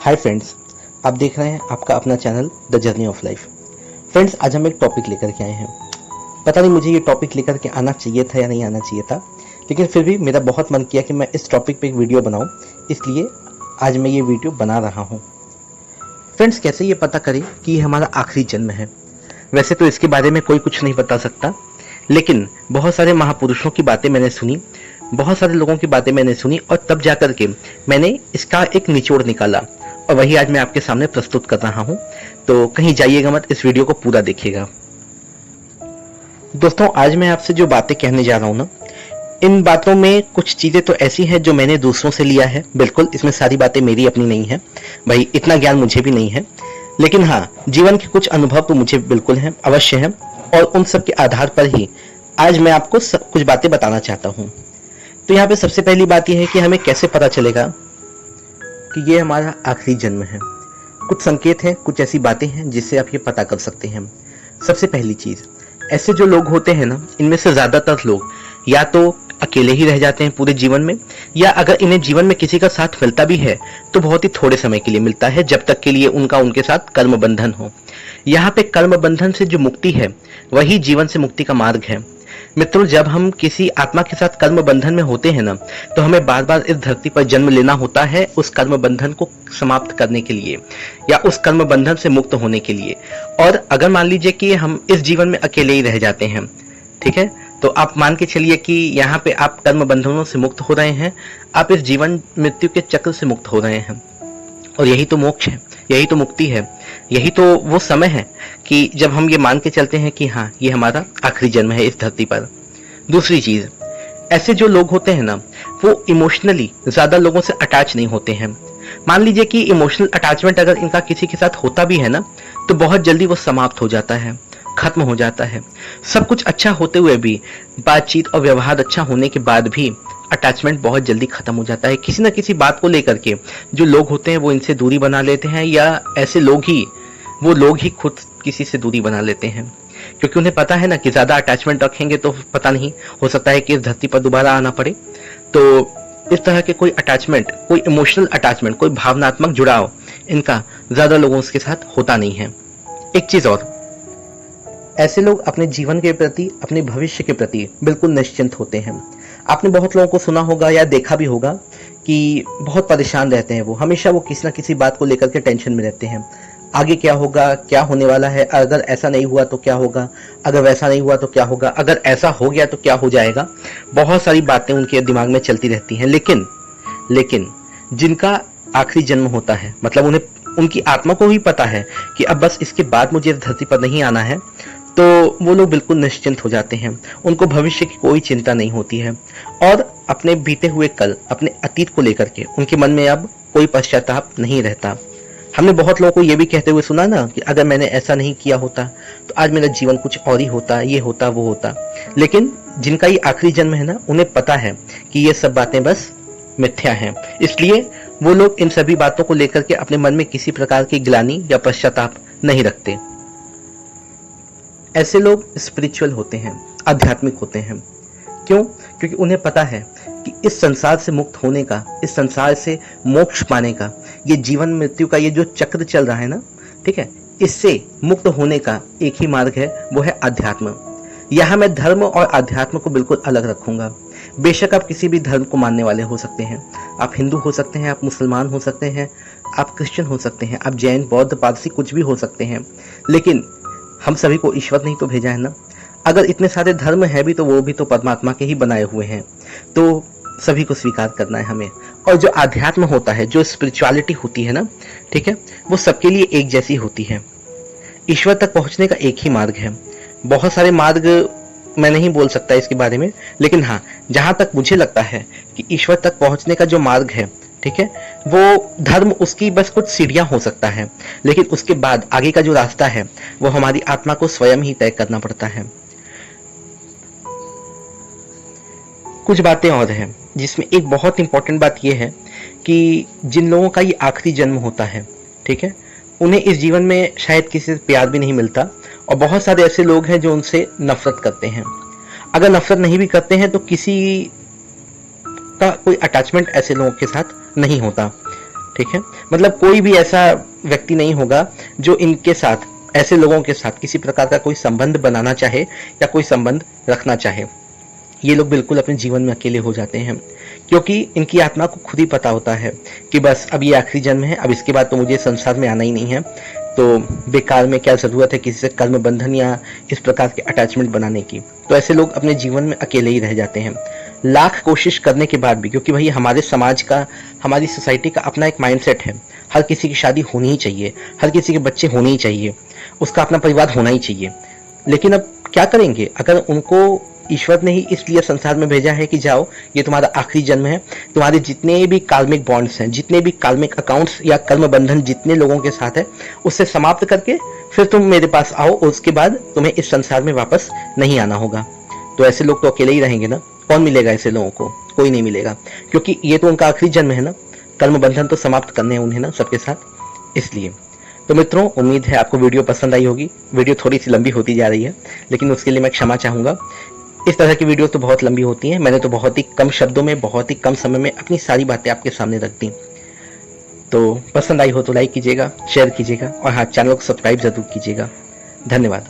Hi friends, आप देख रहे हैं आपका अपना channel the journey of life. Friends, आज हम एक टॉपिक लेकर के आए हैं। पता नहीं मुझे ये टॉपिक लेकर के आना चाहिए था या नहीं आना चाहिए था, लेकिन फिर भी मेरा बहुत मन किया कि मैं इस टॉपिक पे एक वीडियो बनाऊं, इसलिए आज मैं ये वीडियो बना रहा हूं। फ्रेंड्स, कैसे ये पता करें कि ये हमारा आखिरी जन्म है? वैसे तो इसके बारे में कोई कुछ नहीं बता सकता, लेकिन बहुत सारे महापुरुषों की बातें मैंने सुनी, बहुत सारे लोगों की बातें मैंने सुनी और तब जाकर के मैंने इसका एक निचोड़ निकाला और वही आज मैं आपके सामने प्रस्तुत कर रहा हूं। तो कहीं जाइएगा मत, इस वीडियो को पूरा देखिएगा। दोस्तों, आज मैं आपसे जो बातें कहने जा रहा हूं ना, इन बातों में कुछ चीजें तो ऐसी हैं जो मैंने दूसरों से लिया है। बिल्कुल, इसमें सारी बातें मेरी अपनी नहीं है भाई, इतना ज्ञान मुझे भी नहीं है, लेकिन हाँ, जीवन के कुछ अनुभव तो मुझे बिल्कुल हैं, अवश्य हैं, और उन सब के आधार पर ही आज मैं आपको सब कुछ बातें बताना चाहता हूं। तो यहाँ पे सबसे पहली बात यह है कि हमें कैसे पता चलेगा कि ये हमारा आखिरी जन्म है। कुछ संकेत हैं, कुछ ऐसी बातें हैं जिससे आप ये पता कर सकते हैं। सबसे पहली चीज, ऐसे जो लोग होते हैं ना, इनमें से ज्यादातर लोग या तो अकेले ही रह जाते हैं पूरे जीवन में, या अगर इन्हें जीवन में किसी का साथ मिलता भी है तो बहुत ही थोड़े समय के लिए मिलता है, जब तक के लिए उनका उनके साथ कर्म बंधन हो। यहाँ पे कर्म बंधन से जो मुक्ति है वही जीवन से मुक्ति का मार्ग है। मित्रों, जब हम किसी आत्मा के साथ कर्म बंधन में होते हैं ना, तो हमें बार बार इस धरती पर जन्म लेना होता है उस कर्म बंधन को समाप्त करने के लिए या उस कर्म बंधन से मुक्त होने के लिए। और अगर मान लीजिए कि हम इस जीवन में अकेले ही रह जाते हैं, ठीक है, तो आप मान के चलिए कि यहाँ पे आप कर्म बंधनों से मुक्त हो रहे हैं, आप इस जीवन मृत्यु के चक्र से मुक्त हो रहे हैं, और यही तो मोक्ष है, यही तो मुक्ति है, यही तो वो समय है कि जब हम ये मान के चलते हैं कि हाँ, ये हमारा आखिरी जन्म है इस धरती पर। दूसरी चीज, ऐसे जो लोग होते हैं ना, वो इमोशनली ज्यादा लोगों से अटैच नहीं होते हैं। मान लीजिए कि इमोशनल अटैचमेंट अगर इनका किसी के साथ होता भी है ना, तो बहुत जल्दी वो समाप्त हो जाता है, खत्म हो जाता है। सब कुछ अच्छा होते हुए भी, बातचीत और व्यवहार अच्छा होने के बाद भी अटैचमेंट बहुत जल्दी खत्म हो जाता है। किसी ना किसी बात को लेकर के जो लोग होते हैं वो इनसे दूरी बना लेते हैं, या ऐसे लोग ही खुद किसी से दूरी बना लेते हैं, क्योंकि उन्हें पता है ना कि ज्यादा अटैचमेंट रखेंगे तो पता नहीं, हो सकता है कि इस धरती पर दोबारा आना पड़े। तो इस तरह के कोई अटैचमेंट, कोई इमोशनल अटैचमेंट, कोई भावनात्मक जुड़ाव इनका ज्यादा लोगों के साथ होता नहीं है। एक चीज और, ऐसे लोग अपने जीवन के प्रति, अपने भविष्य के प्रति बिल्कुल निश्चिंत होते हैं। आपने बहुत लोगों को सुना होगा या देखा भी होगा कि बहुत परेशान रहते हैं, वो हमेशा वो किसी ना किसी बात को लेकर के टेंशन में रहते हैं। आगे क्या होगा, क्या होने वाला है, अगर ऐसा नहीं हुआ तो क्या होगा, अगर वैसा नहीं हुआ तो क्या होगा, अगर ऐसा हो गया तो क्या हो जाएगा। बहुत सारी बातें उनके दिमाग में चलती रहती हैं। लेकिन जिनका आखिरी जन्म होता है, मतलब उन्हें, उनकी आत्मा को भी पता है कि अब बस इसके बाद मुझे इस धरती पर नहीं आना है, तो वो लोग बिल्कुल निश्चिंत हो जाते हैं। उनको भविष्य की कोई चिंता नहीं होती है, और अपने बीते हुए कल, अपने अतीत को लेकर के उनके मन में अब कोई पश्चाताप नहीं रहता। हमने बहुत लोगों को ये भी कहते हुए सुना ना कि अगर मैंने ऐसा नहीं किया होता तो आज मेरा जीवन कुछ और ही होता, ये होता, वो होता। लेकिन जिनका ये आखिरी जन्म है ना, उन्हें पता है कि ये सब बातें बस मिथ्या हैं, इसलिए वो लोग इन सभी बातों को लेकर के अपने मन में किसी प्रकार की ग्लानि या पश्चाताप नहीं रखते। ऐसे लोग स्पिरिचुअल होते हैं, आध्यात्मिक होते हैं। क्यों? क्योंकि उन्हें पता है कि इस संसार से मुक्त होने का, इस संसार से मोक्ष पाने का, ये जीवन मृत्यु का ये जो चक्र चल रहा है ना, ठीक है, इससे मुक्त होने का एक ही मार्ग है, वो है अध्यात्म। यहाँ मैं धर्म और अध्यात्म को बिल्कुल अलग रखूंगा। बेशक आप किसी भी धर्म को मानने वाले हो सकते हैं, आप हिंदू हो सकते हैं, आप मुसलमान हो सकते हैं, आप क्रिश्चियन हो सकते हैं, आप जैन, बौद्ध, पारसी, कुछ भी हो सकते हैं, लेकिन हम सभी को ईश्वर नहीं तो भेजा है ना। अगर इतने सारे धर्म है भी तो वो भी तो परमात्मा के ही बनाए हुए हैं, तो सभी को स्वीकार करना है हमें। और जो आध्यात्म होता है, जो स्पिरिचुअलिटी होती है ना, ठीक है, वो सबके लिए एक जैसी होती है। ईश्वर तक पहुंचने का एक ही मार्ग है। बहुत सारे मार्ग मैं नहीं बोल सकता इसके बारे में, लेकिन हाँ, जहां तक मुझे लगता है कि ईश्वर तक पहुंचने का जो मार्ग है, ठीक है, वो धर्म उसकी बस कुछ सीढ़ियां हो सकता है, लेकिन उसके बाद आगे का जो रास्ता है वो हमारी आत्मा को स्वयं ही तय करना पड़ता है। कुछ बातें और हैं जिसमें एक बहुत इंपॉर्टेंट बात यह है कि जिन लोगों का ये आखिरी जन्म होता है, ठीक है, उन्हें इस जीवन में शायद किसी से प्यार भी नहीं मिलता, और बहुत सारे ऐसे लोग हैं जो उनसे नफरत करते हैं। अगर नफरत नहीं भी करते हैं तो किसी का कोई अटैचमेंट ऐसे लोगों के साथ नहीं होता। ठीक है, मतलब कोई भी ऐसा व्यक्ति नहीं होगा जो इनके साथ, ऐसे लोगों के साथ किसी प्रकार का कोई संबंध बनाना चाहे या कोई संबंध रखना चाहे। ये लोग बिल्कुल अपने जीवन में अकेले हो जाते हैं, क्योंकि इनकी आत्मा को खुद ही पता होता है कि बस अब ये आखिरी जन्म है, अब इसके बाद तो मुझे संसार में आना ही नहीं है, तो बेकार में क्या ज़रूरत है किसी से कर्म बंधन या इस प्रकार के अटैचमेंट बनाने की। तो ऐसे लोग अपने जीवन में अकेले ही रह जाते हैं, लाख कोशिश करने के बाद भी, क्योंकि भाई हमारे समाज का, हमारी सोसाइटी का अपना एक माइंडसेट है, हर किसी की शादी होनी ही चाहिए, हर किसी के बच्चे होने ही चाहिए, उसका अपना परिवार होना ही चाहिए। लेकिन अब क्या करेंगे, अगर उनको ईश्वर ने ही इसलिए संसार में भेजा है कि जाओ ये तुम्हारा आखिरी जन्म है, तुम्हारे जितने भी कार्मिक बॉन्ड्स हैं, जितने भी कार्मिक अकाउंट्स या कर्म बंधन जितने लोगों के साथ है, उससे समाप्त करके फिर तुम मेरे पास आओ, और उसके बाद तुम्हें इस संसार में वापस नहीं आना होगा। तो ऐसे लोग तो अकेले ही रहेंगे ना, कौन मिलेगा ऐसे लोगों को? कोई नहीं मिलेगा, क्योंकि ये तो उनका आखिरी जन्म है ना, कर्म बंधन तो समाप्त करने हैं उन्हें ना सबके साथ, इसलिए। तो मित्रों, उम्मीद है आपको वीडियो पसंद आई होगी। वीडियो थोड़ी सी लंबी होती जा रही है, लेकिन उसके लिए मैं क्षमा चाहूँगा। इस तरह की वीडियो तो बहुत लंबी होती हैं, मैंने तो बहुत ही कम शब्दों में, बहुत ही कम समय में अपनी सारी बातें आपके सामने रख दी। तो पसंद आई हो तो लाइक कीजिएगा, शेयर कीजिएगा, और हाँ, चैनल को सब्सक्राइब जरूर कीजिएगा। धन्यवाद।